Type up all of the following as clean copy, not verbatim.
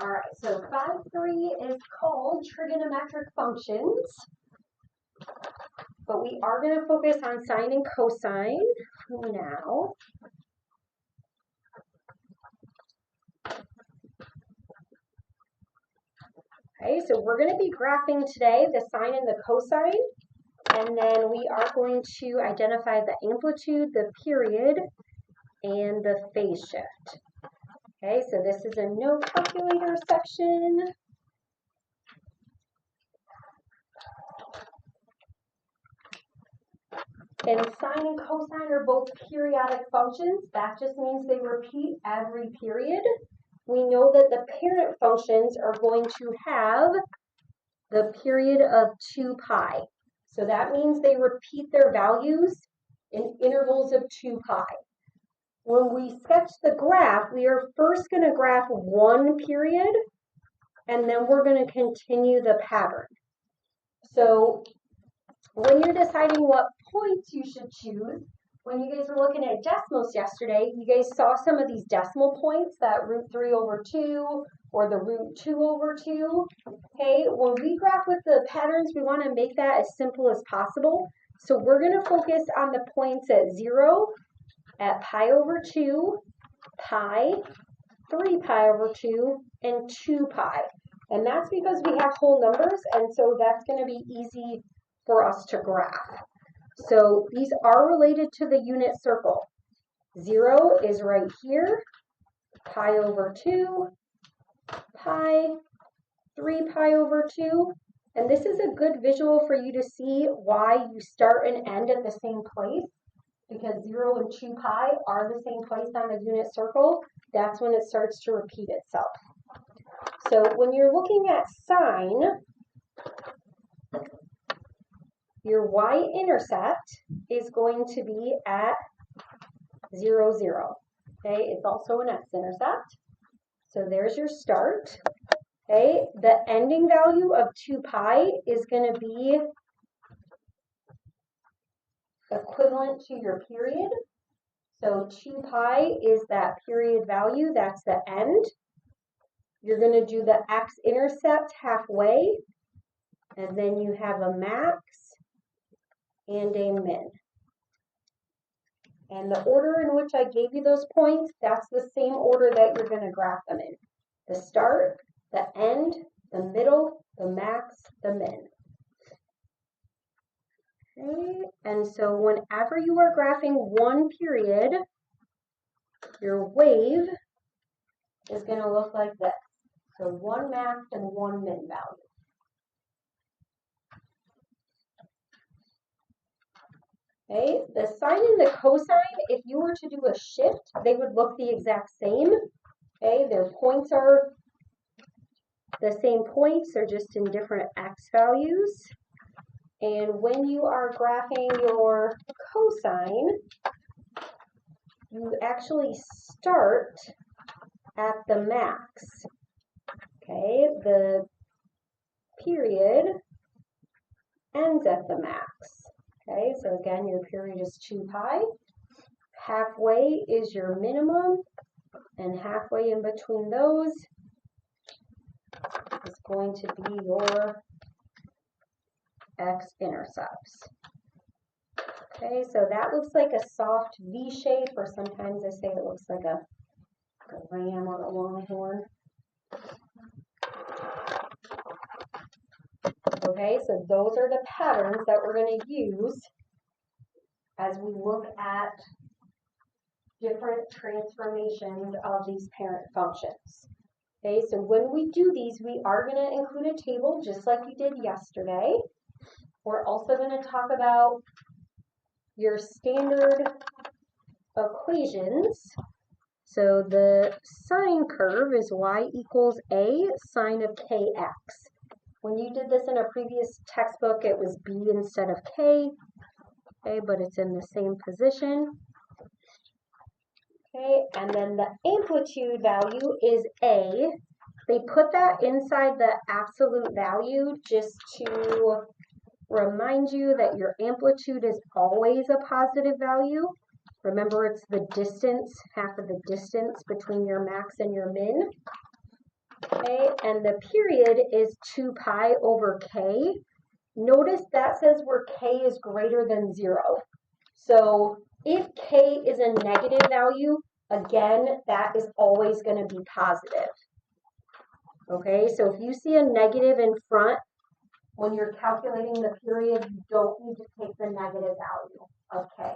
All right, so 5.3 is called trigonometric functions, but we are going to focus on sine and cosine now. Okay, so we're going to be graphing today the sine and the cosine, and then we are going to identify the amplitude, the period, and the phase shift. Okay, so this is a no calculator section. And sine and cosine are both periodic functions. That just means they repeat every period. We know that the parent functions are going to have the period of 2 pi. So that means they repeat their values in intervals of 2 pi. When we sketch the graph, we are first going to graph one period, and then we're going to continue the pattern. So when you're deciding what points you should choose, when you guys were looking at decimals yesterday, you guys saw some of these decimal points, that root 3 over 2 or the root 2 over 2. Okay, when we graph with the patterns, we want to make that as simple as possible. So we're going to focus on the points at 0, at pi over 2, pi, 3 pi over 2, and 2 pi. And that's because we have whole numbers, and so that's going to be easy for us to graph. So these are related to the unit circle. 0 is right here, pi over 2, pi, 3 pi over 2. And this is a good visual for you to see why you start and end at the same place, because 0 and 2 pi are the same place on the unit circle. That's when it starts to repeat itself. So when you're looking at sine, your y-intercept is going to be at 0, 0. Okay, it's also an x-intercept. So there's your start. Okay, the ending value of 2 pi is going to be equivalent to your period. So 2 pi is that period value, that's the end. You're going to do the x-intercept halfway, and then you have a max and a min. And the order in which I gave you those points, that's the same order that you're going to graph them in. The start, the end, the middle, the max, the min. Okay, and so whenever you are graphing one period, your wave is going to look like this. So one max and one min value. Okay, the sine and the cosine, if you were to do a shift, they would look the exact same. Okay, their points are the same points, they're just in different x values. And when you are graphing your cosine, you actually start at the max. Okay, the period ends at the max. Okay, so again, your period is 2 pi. Halfway is your minimum, and halfway in between those is going to be your x-intercepts. Okay, so that looks like a soft V shape, or sometimes I say it looks like a ram or a longhorn. Okay, so those are the patterns that we're going to use as we look at different transformations of these parent functions. Okay, so when we do these, we are going to include a table just like we did yesterday. We're also going to talk about your standard equations. So the sine curve is y equals a sine of kx. When you did this in a previous textbook, it was b instead of k. Okay, but it's in the same position. Okay, and then the amplitude value is a. They put that inside the absolute value just to remind you that your amplitude is always a positive value. Remember, it's the distance, half of the distance between your max and your min. Okay, Okay, and the period is 2 pi over k. Notice that says where k is greater than 0. So if k is a negative value, again, that is always going to be positive. Okay, so if you see a negative in front, when you're calculating the period, you don't need to take the negative value of k.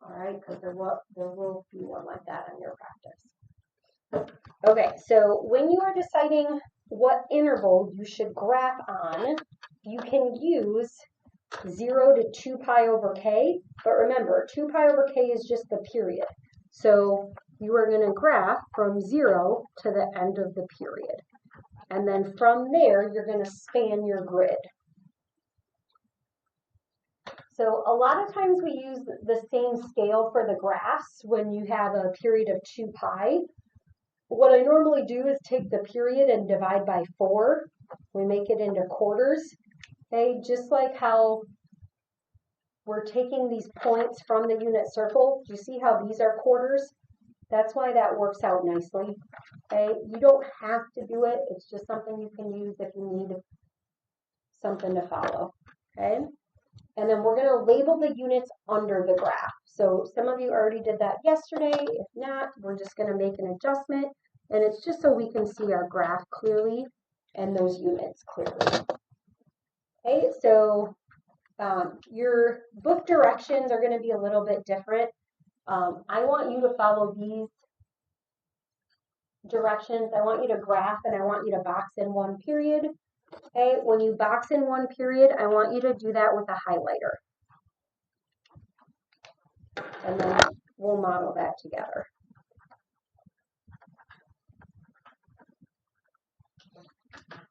All right, because there will be one like that in your practice. Okay, so when you are deciding what interval you should graph on, you can use 0 to 2 pi over k, but remember, 2 pi over k is just the period. So you are going to graph from 0 to the end of the period. And then from there, you're going to span your grid. So a lot of times we use the same scale for the graphs when you have a period of 2 pi. What I normally do is take the period and divide by 4. We make it into quarters. Okay, just like how we're taking these points from the unit circle. Do you see how these are quarters? That's why that works out nicely. Okay, you don't have to do it. It's just something you can use if you need something to follow. Okay, and then we're going to label the units under the graph. So some of you already did that yesterday. If not, we're just going to make an adjustment. And it's just so we can see our graph clearly and those units clearly. Okay, so your book directions are going to be a little bit different. I want you to follow these directions. I want you to graph and I want you to box in one period. Okay, when you box in one period, I want you to do that with a highlighter. And then we'll model that together.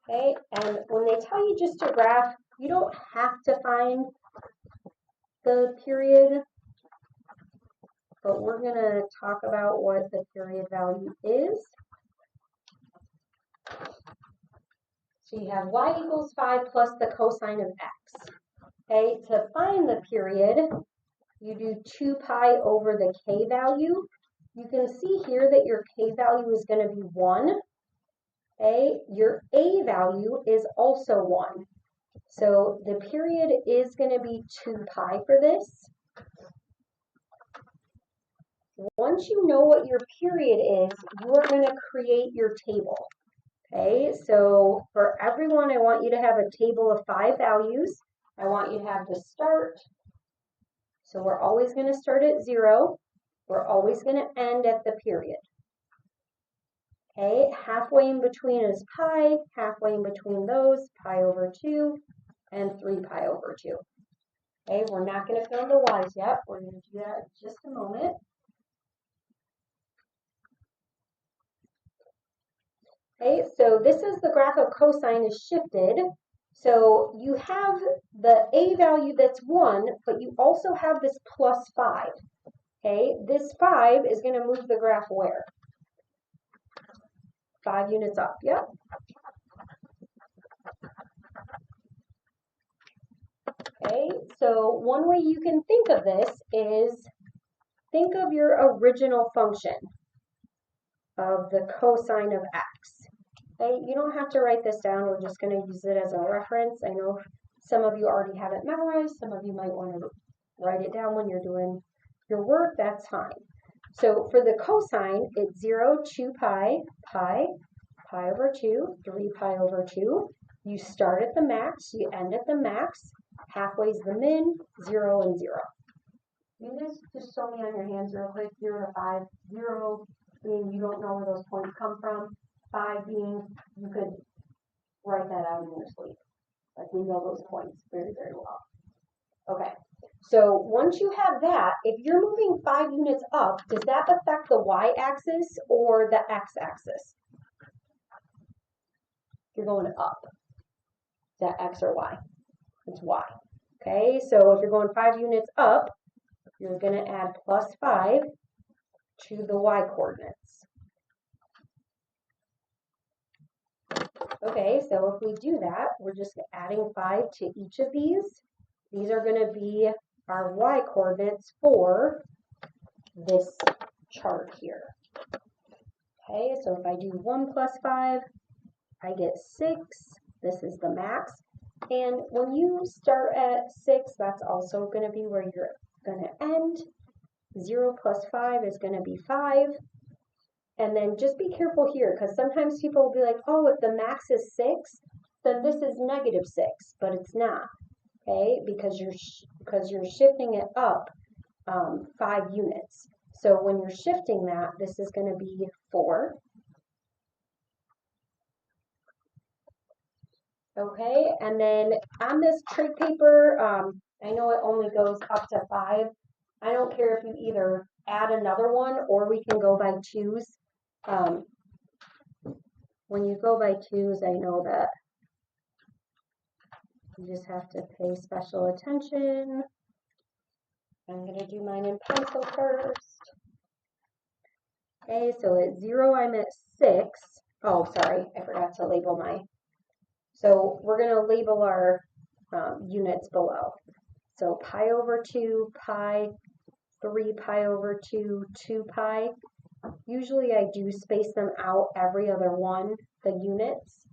Okay, and when they tell you just to graph, you don't have to find the period, but we're going to talk about what the period value is. So you have y equals 5 plus the cosine of x. Okay, to find the period, you do 2 pi over the k value. You can see here that your k value is going to be 1. Okay, your a value is also 1. So the period is going to be 2 pi for this. Once you know what your period is, you are going to create your table. Okay, so for everyone, I want you to have a table of 5 values. I want you to have the start. So we're always going to start at 0. We're always going to end at the period. Okay, halfway in between is pi, halfway in between those, pi over 2, and 3 pi over 2. Okay, we're not going to fill the y's yet. We're going to do that in just a moment. Okay, so this is the graph of cosine is shifted. So you have the a value that's 1, but you also have this plus 5. Okay, this 5 is going to move the graph where? 5 units up, yep. Okay, so one way you can think of this is think of your original function of the cosine of x. Okay, you don't have to write this down. We're just going to use it as a reference. I know some of you already have it memorized. Some of you might want to write it down when you're doing your work. That's fine. So for the cosine, it's 0, 2 pi, pi over 2, 3 pi over 2. You start at the max, you end at the max. Halfway is the min, 0 and 0. You just show me on your hands real quick, 0 to 5. 0 being you don't know where those points come from. 5 being you could write that out in your sleep. Like we know those points very, very well. Okay, so once you have that, if you're moving 5 units up, does that affect the y-axis or the x-axis? You're going up. Is that x or y? It's y. Okay, so if you're going 5 units up, you're going to add plus 5 to the y coordinates. Okay, so if we do that, we're just adding 5 to each of these. These are going to be our y coordinates for this chart here. Okay, so if I do 1 plus 5, I get 6. This is the max. And when you start at 6, that's also going to be where you're going to end. 0 plus 5 is going to be 5. And then just be careful here, because sometimes people will be like, oh, if the max is 6, then this is negative 6, but it's not, okay? Because you're shifting it up 5 units. So when you're shifting that, this is going to be 4. Okay, and then on this trig paper, I know it only goes up to 5. I don't care if you either add another one or we can go by 2s. When you go by 2s, I know that you just have to pay special attention. I'm going to do mine in pencil first. Okay, so at 0, I'm at 6. Oh, sorry, I forgot to label mine. So we're going to label our units below. So pi over 2, pi, 3 pi over 2, 2 pi. Usually I do space them out every other one, the units.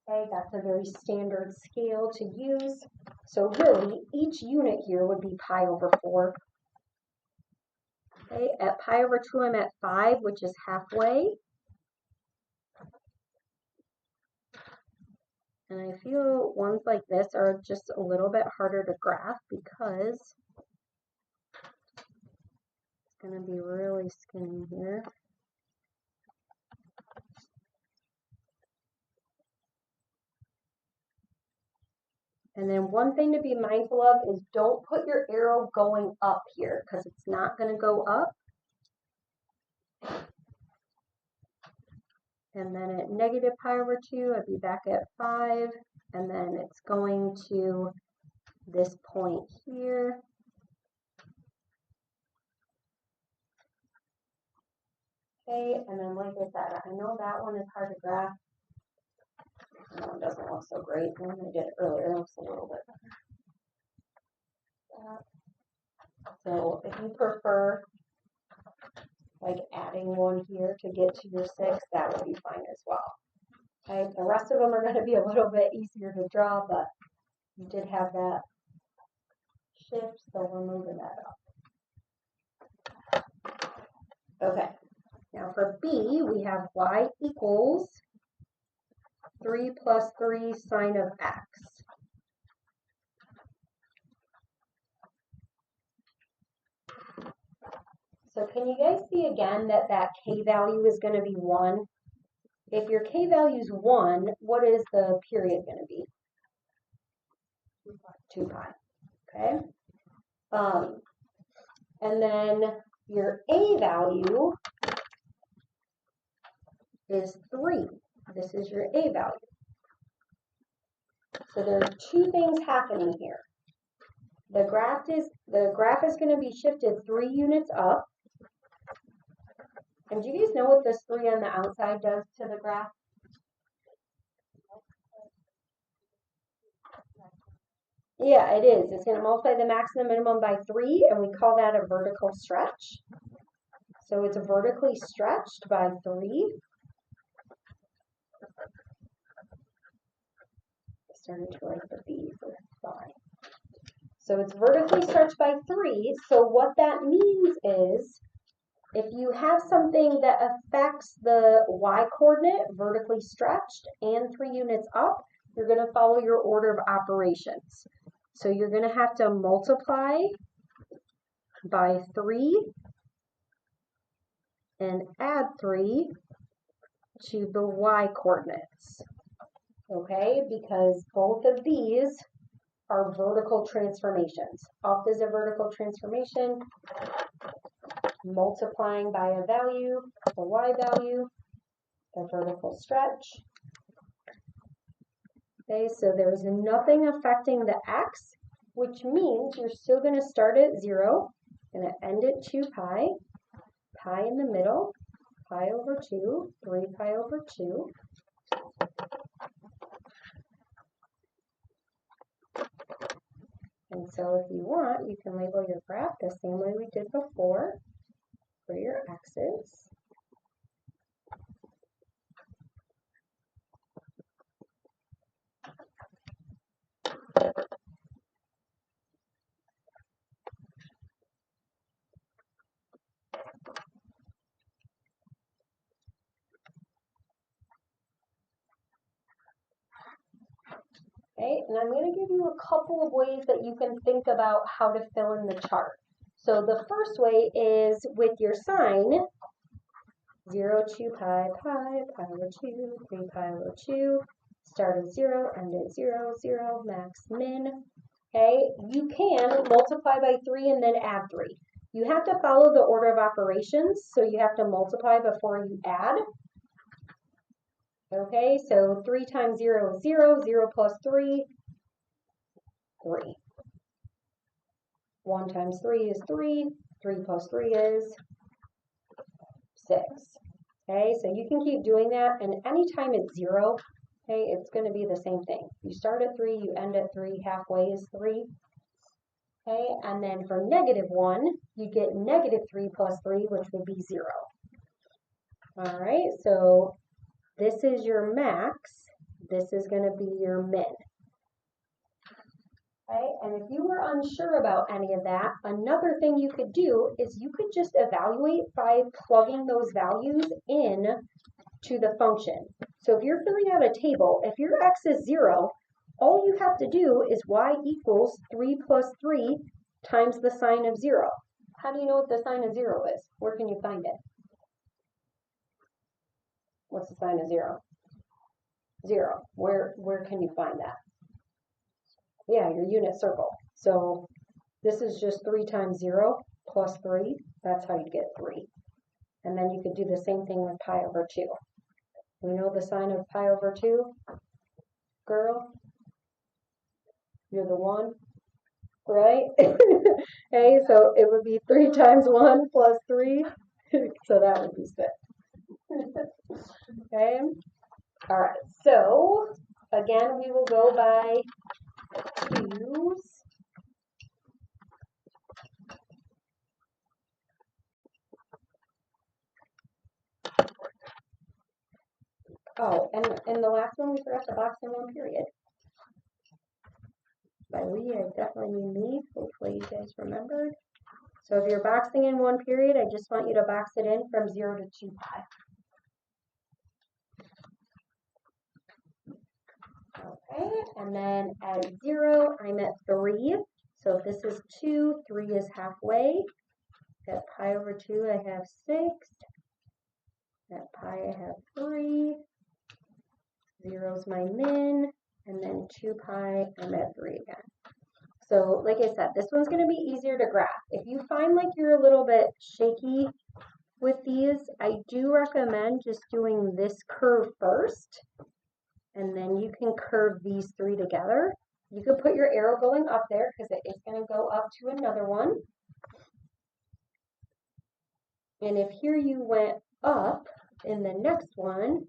Okay, that's a very standard scale to use. So really, each unit here would be pi over 4. Okay, at pi over 2, I'm at 5, which is halfway. And I feel ones like this are just a little bit harder to graph because it's going to be really skinny here. And then one thing to be mindful of is don't put your arrow going up here because it's not going to go up. And then at negative pi over 2, I'd be back at 5. And then it's going to this point here. Okay, and then like I said, I know that one is hard to graph. That one doesn't look so great. The one I did earlier looks a little bit better. So if you prefer like adding one here to get to your 6, that would be fine as well. Okay, the rest of them are going to be a little bit easier to draw, but you did have that shift, so we're moving that up. Okay, now for B, we have y equals 3 plus 3 sine of x. So can you guys see again that that k value is going to be 1? If your k value is 1, what is the period going to be? 2 pi. Okay. And then your a value is 3. This is your a value. So there are 2 things happening here. The graph is going to be shifted 3 units up. And do you guys know what this 3 on the outside does to the graph? Yeah, it is. It's going to multiply the maximum minimum by 3, and we call that a vertical stretch. So it's vertically stretched by 3. I started to write the B for 5. So it's vertically stretched by 3. So what that means is if you have something that affects the y-coordinate, vertically stretched, and 3 units up, you're going to follow your order of operations. So you're going to have to multiply by 3 and add 3 to the y-coordinates. Okay, because both of these are vertical transformations. Up is a vertical transformation. Multiplying by a value, the y value, the vertical stretch. Okay, so there's nothing affecting the x, which means you're still going to start at 0, going to end at 2 pi, pi in the middle, pi over 2, 3 pi over 2. And so if you want, you can label your graph the same way we did before for your x's. Okay, and I'm going to give you a couple of ways that you can think about how to fill in the chart. So the first way is with your sign, 0, 2 pi, pi, pi over 2, 3 pi over 2, start at 0, end at 0, 0, max, min. Okay, you can multiply by 3 and then add 3. You have to follow the order of operations, so you have to multiply before you add. Okay, so 3 times 0 is 0, 0 plus 3, 3. 1 times 3 is 3, 3 plus 3 is 6. Okay, so you can keep doing that, and anytime it's 0, okay, it's going to be the same thing. You start at 3, you end at 3, halfway is 3. Okay, and then for -1, you get -3 plus 3, which would be 0. All right, so this is your max. This is going to be your min. Okay, and if you were unsure about any of that, another thing you could do is you could just evaluate by plugging those values in to the function. So if you're filling out a table, if your x is 0, all you have to do is y equals 3 plus 3 times the sign of 0. How do you know what the sign of 0 is? Where can you find it? What's the sign of 0? 0. Where can you find that? Yeah, your unit circle. So this is just 3 times 0 plus 3. That's how you get 3. And then you could do the same thing with pi over 2. We know the sign of pi over 2? Girl? You're the one? Right? Okay, so it would be 3 times 1 plus 3. So that would be 6. Okay? All right, so again, we will go by Q's. Oh, and the last one, we forgot to box in one period. By we, I definitely mean me. Hopefully you guys remembered. So if you're boxing in one period, I just want you to box it in from 0 to 2 pi. Okay, and then at 0, I'm at 3. So if this is 2, 3 is halfway. At pi over 2, I have 6. At pi, I have 3. 0 is my min. And then 2 pi, I'm at 3 again. So like I said, this one's going to be easier to graph. If you find like you're a little bit shaky with these, I do recommend just doing this curve first. And then you can curve these 3 together. You could put your arrow going up there because it is going to go up to another one. And if here you went up in the next one,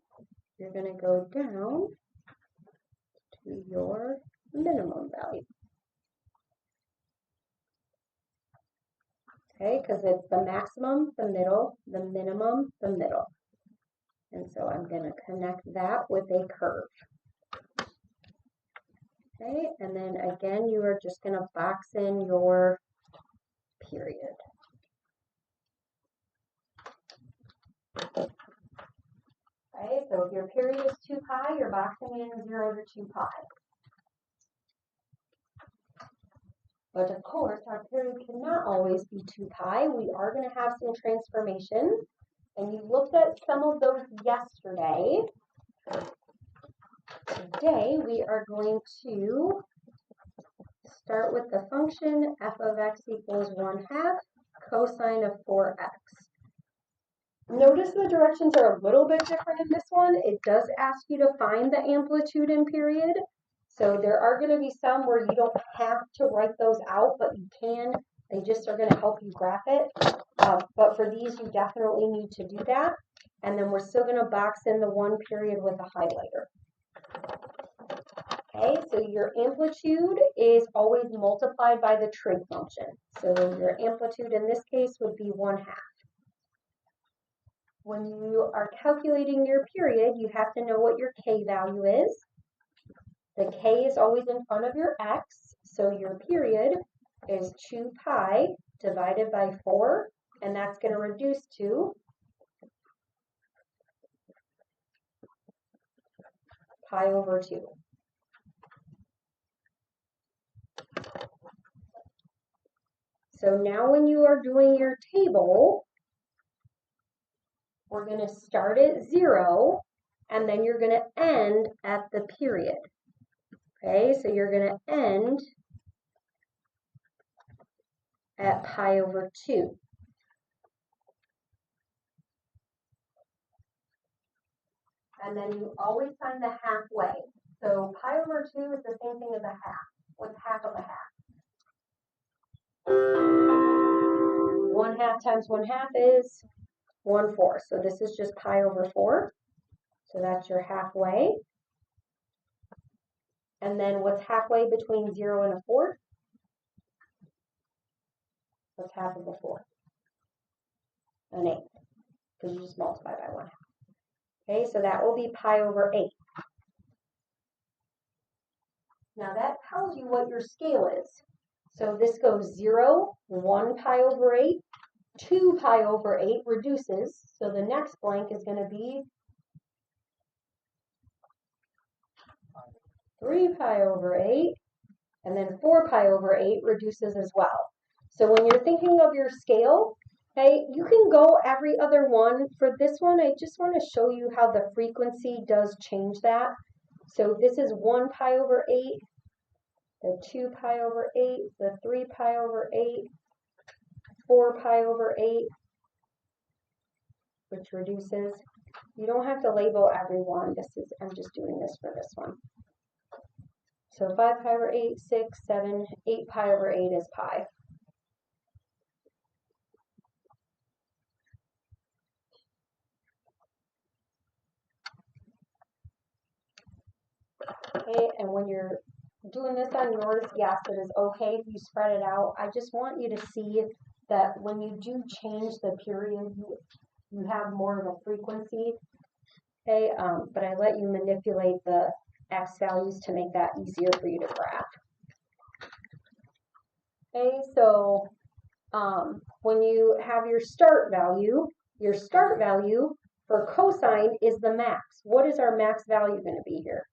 you're going to go down to your minimum value. Okay, because it's the maximum, the middle, the minimum, the middle. And so I'm going to connect that with a curve. Okay, and then again, you are just going to box in your period. Okay, so if your period is 2 pi, you're boxing in 0 to 2 pi. But of course, our period cannot always be 2 pi. We are going to have some transformations. And you looked at some of those yesterday. Today, we are going to start with the function f of x equals 1/2 cosine of 4x. Notice the directions are a little bit different in this one. It does ask you to find the amplitude and period. So there are going to be some where you don't have to write those out, but you can. They just are going to help you graph it. But for these, you definitely need to do that. And then we're still going to box in the one period with a highlighter. Okay, so your amplitude is always multiplied by the trig function. So your amplitude in this case would be 1/2. When you are calculating your period, you have to know what your k value is. The k is always in front of your x, so your period is 2 pi divided by 4, and that's going to reduce to pi over 2. So now when you are doing your table, we're going to start at 0, and then you're going to end at the period. Okay, so you're going to end at pi over 2. And then you always find the halfway. So pi over 2 is the same thing as a half. What's half of a half? 1/2 times 1/2 is 1/4. So this is just pi over 4. So that's your halfway. And then what's halfway between 0 and a 4? What's half of a 4? An 8. Because you just multiply by 1/2. Okay, so that will be pi over 8. Now that tells you what your scale is. So this goes 0, 1 pi over 8, 2 pi over 8 reduces. So the next blank is going to be 3 pi over 8, and then 4 pi over 8 reduces as well. So when you're thinking of your scale, okay, you can go every other one. For this one, I just want to show you how the frequency does change that. So this is 1 pi over 8, the 2 pi over 8, the 3 pi over 8, 4 pi over 8, which reduces. You don't have to label every one. I'm just doing this for this one. So 5 pi over 8, 6, 7, 8 pi over 8 is pi. Okay, and when you're doing this on yours, yes, it is okay if you spread it out. I just want you to see that when you do change the period, you have more of a frequency. Okay, but I let you manipulate the x values to make that easier for you to graph. Okay, so when you have your start value for cosine is the max. What is our max value going to be here?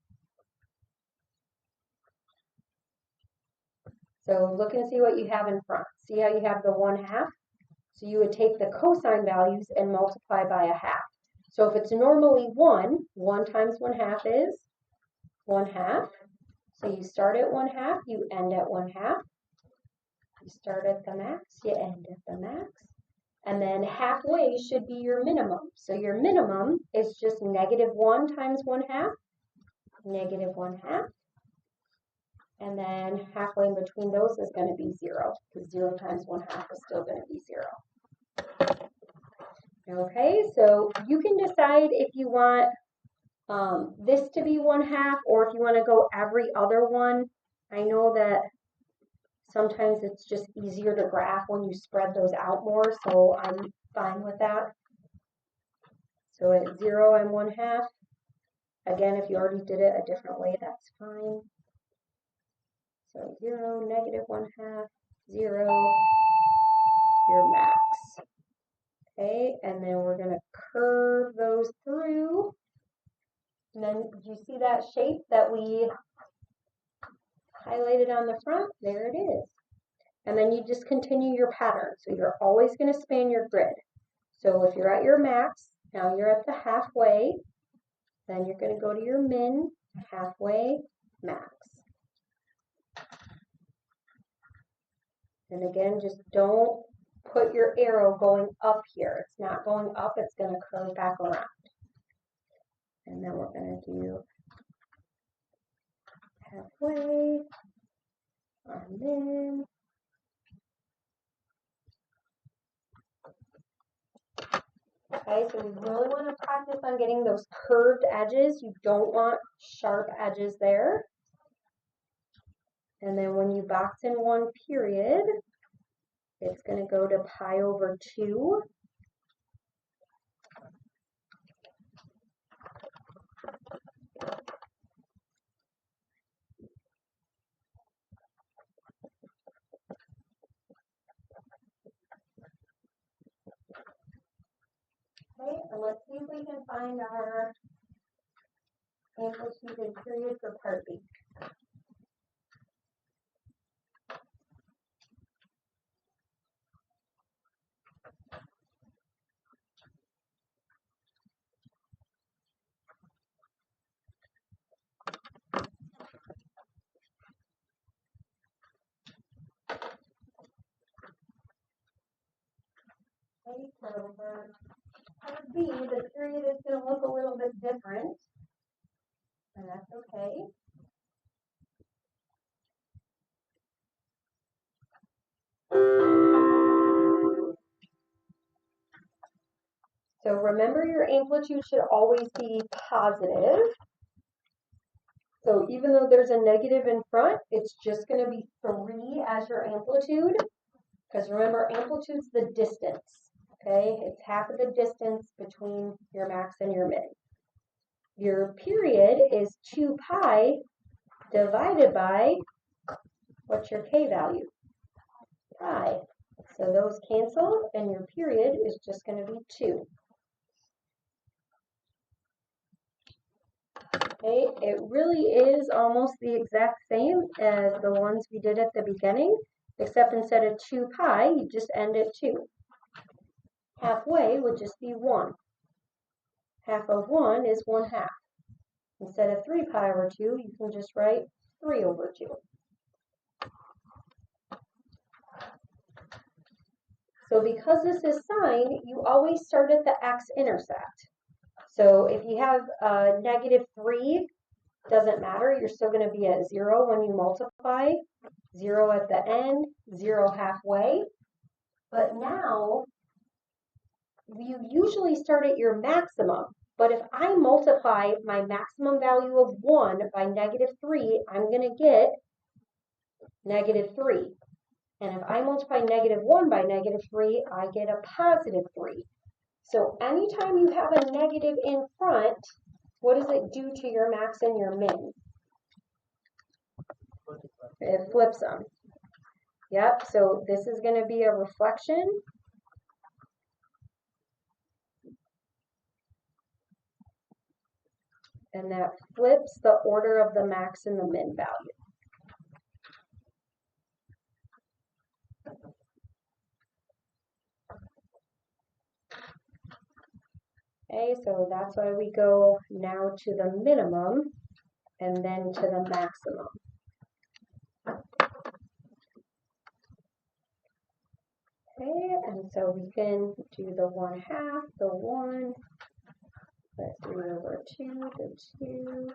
So look and see what you have in front. See how you have the 1/2? So you would take the cosine values and multiply by a half. So if it's normally 1, 1 times 1/2 is 1/2. So you start at 1/2, you end at 1/2. You start at the max, you end at the max. And then halfway should be your minimum. So your minimum is just -1 times 1/2, -1/2. And then halfway in between those is going to be 0, because 0 times 1/2 is still going to be 0. Okay, so you can decide if you want this to be 1/2 or if you want to go every other one. I know that sometimes it's just easier to graph when you spread those out more, so I'm fine with that. So at 0 and 1/2, again, if you already did it a different way, that's fine. So 0, -1/2, 0, your max. Okay, and then we're going to curve those through. And then you see that shape that we highlighted on the front? There it is. And then you just continue your pattern. So you're always going to span your grid. So if you're at your max, now you're at the halfway, then you're going to go to your min, halfway, max. And again, just don't put your arrow going up here. It's not going up, it's going to curve back around. And then we're going to do halfway, our min. Okay, so we really want to practice on getting those curved edges. You don't want sharp edges there. And then when you box in one period, it's going to go to pi over 2. Okay, and let's see if we can find our amplitude and period for part B. that's okay. So remember, your amplitude should always be positive. So even though there's a negative in front, it's just going to be 3 as your amplitude. Because remember, amplitude's the distance. Okay, it's half of the distance between your max and your min. Your period is 2 pi divided by, what's your k value? Pi. So those cancel, and your period is just going to be 2. Okay, it really is almost the exact same as the ones we did at the beginning, except instead of 2 pi, you just end at 2. Halfway would just be 1. Half of 1 is 1/2. Instead of 3 pi over 2, you can just write 3 over 2. So because this is sine, you always start at the x-intercept. So if you have -3, doesn't matter, you're still going to be at 0 when you multiply, 0 at the end, 0 halfway. But now, you usually start at your maximum. But if I multiply my maximum value of 1 by -3, I'm going to get -3. And if I multiply -1 by -3, I get a +3. So anytime you have a negative in front, what does it do to your max and your min? It flips them. Yep, so this is going to be a reflection. And that flips the order of the max and the min value. Okay, so that's why we go now to the minimum and then to the maximum. Okay, and so we can do the 1/2, the 1, the 3 over 2, the 2.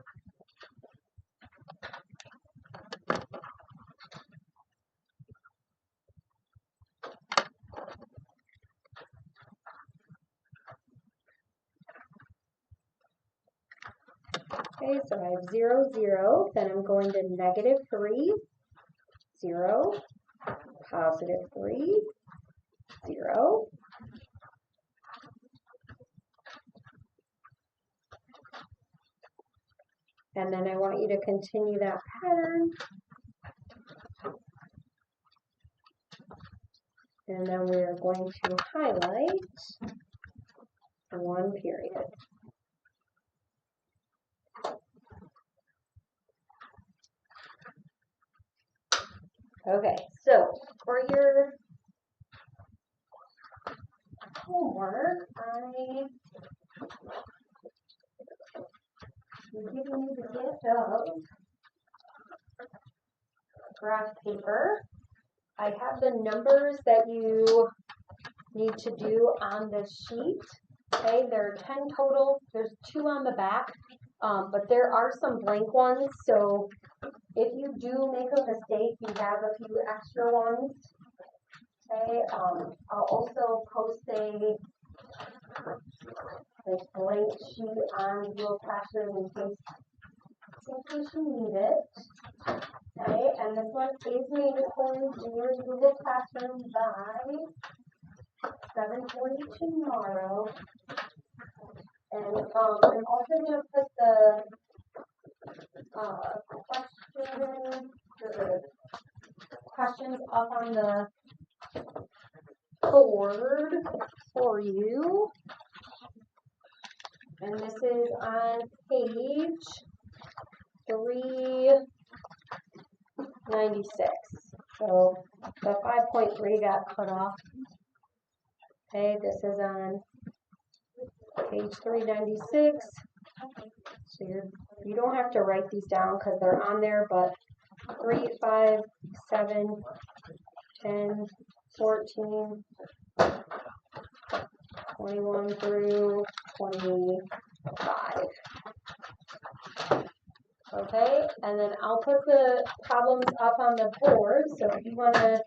Okay, so I have 0, 0, then I'm going to -3, 0, +3, 0. And then I want you to continue that pattern. And then we're going to highlight 1 period. Okay, so for your homework, I'm giving you the gift of graph paper. I have the numbers that you need to do on this sheet. Okay, there are 10 total. There's 2 on the back, but there are some blank ones. So if you do make a mistake, you have a few extra ones. Okay, I'll also post a blank sheet on Google Classroom in case you need it. Okay, and this one is mandatory in your Google Classroom by 7:40 tomorrow. And I'm also going to put the questions up on the board for you. And this is on page 396. So the 5.3 got cut off. Okay, this is on page 396. So you don't have to write these down because they're on there, but 3, 5, 7, 10, 14, 21 through 25. Okay, and then I'll put the problems up on the board, so if you want to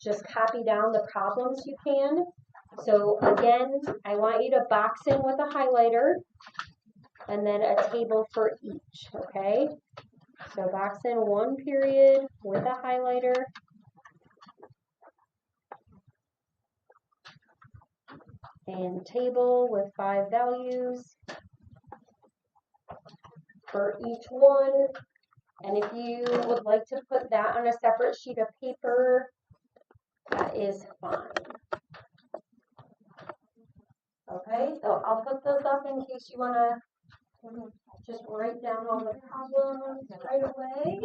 just copy down the problems, you can. So again, I want you to box in with a highlighter and then a table for each, okay? So box in one period with a highlighter. And table with 5 values for each one. And if you would like to put that on a separate sheet of paper, that is fine. Okay, so I'll put those up in case you want to just write down all the problems right away.